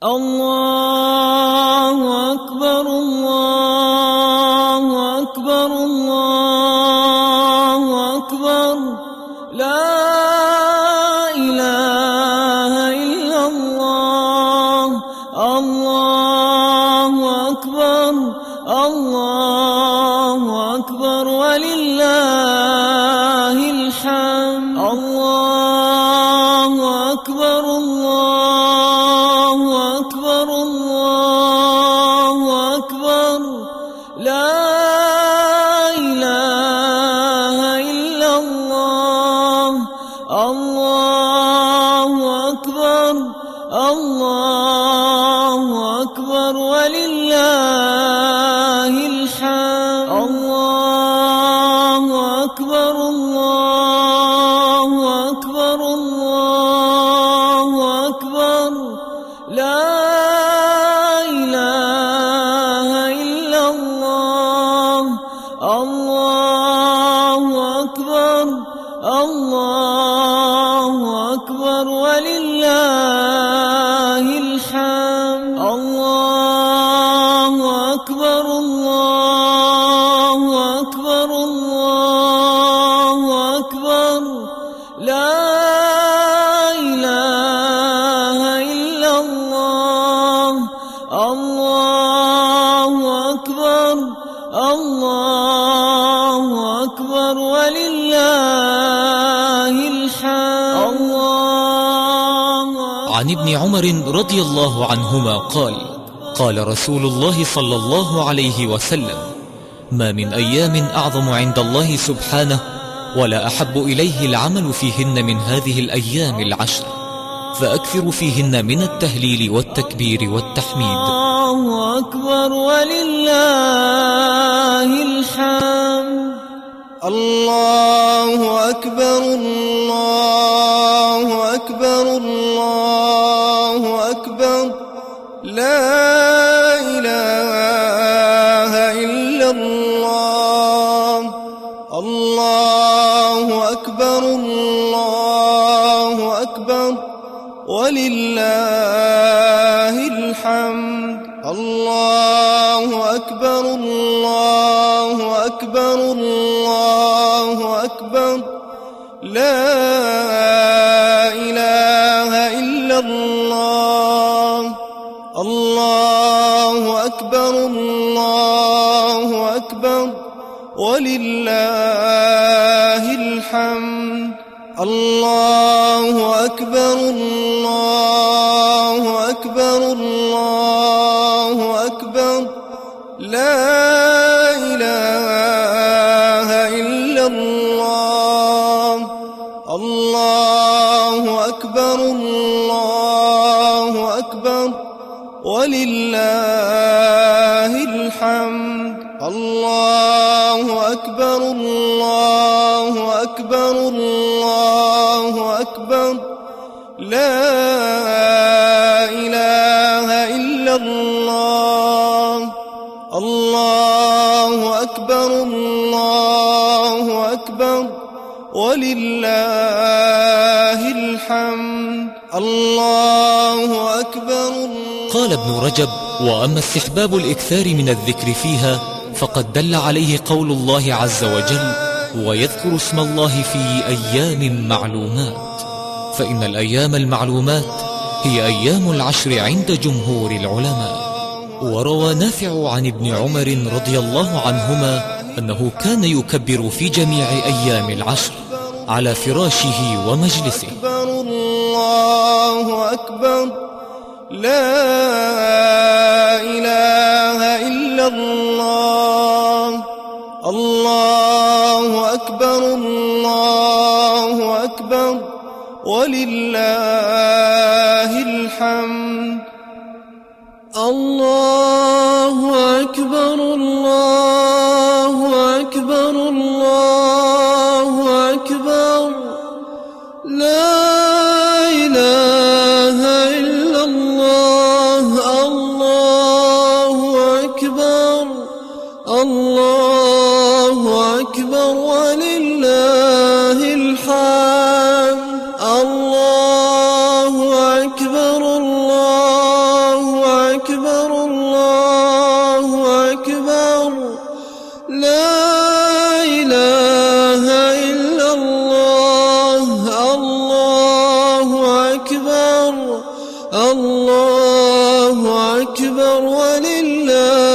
الله أكبر الله أكبر الله أكبر لا إله إلا الله الله أكبر الله أكبر ولله الحمد الله أكبر الله أكبر الله أكبر لا إله إلا الله الله أكبر الله أكبر ولله الحمد الله أكبر الله أكبر الله أكبر لا إله إلا الله الله أكبر الله أكبر ولله الحمد الله أكبر الله أكبر الله أكبر لا إله إلا الله الله أكبر الله أكبر ولله الحمد عن ابن عمر رضي الله عنهما قال: قال رسول الله صلى الله عليه وسلم: ما من أيام أعظم عند الله سبحانه ولا أحب إليه العمل فيهن من هذه الأيام العشر، فأكثر فيهن من التهليل والتكبير والتحميد. الله أكبر ولله الحمد الله أكبر الله أكبر الله أكبر لا إله إلا الله الله أكبر الله أكبر ولله الحمد الله أكبر الله أكبر الله أكبر لا إله إلا الله الله أكبر الله أكبر ولله الحمد الله أكبر الله أكبر الله أكبر لا إله إلا الله الله أكبر الله أكبر ولله الحمد الله أكبر الله أكبر الله أكبر لا إله إلا الله الله أكبر الله أكبر ولله الحمد الله أكبر. قال ابن رجب: وأما استحباب الإكثار من الذكر فيها فقد دل عليه قول الله عز وجل: ويذكر اسم الله في أيام معلومات، فإن الأيام المعلومات هي أيام العشر عند جمهور العلماء. وروى نافع عن ابن عمر رضي الله عنهما أنه كان يكبر في جميع أيام العشر على فراشه ومجلسه. الله أكبر لا إله إلا الله الله أكبر الله أكبر ولله الحمد الله أكبر الله أكبر الله أكبر لا إله إلا الله الله أكبر الله أكبر ولله الحمد الله أكبر الله الله أكبر ولله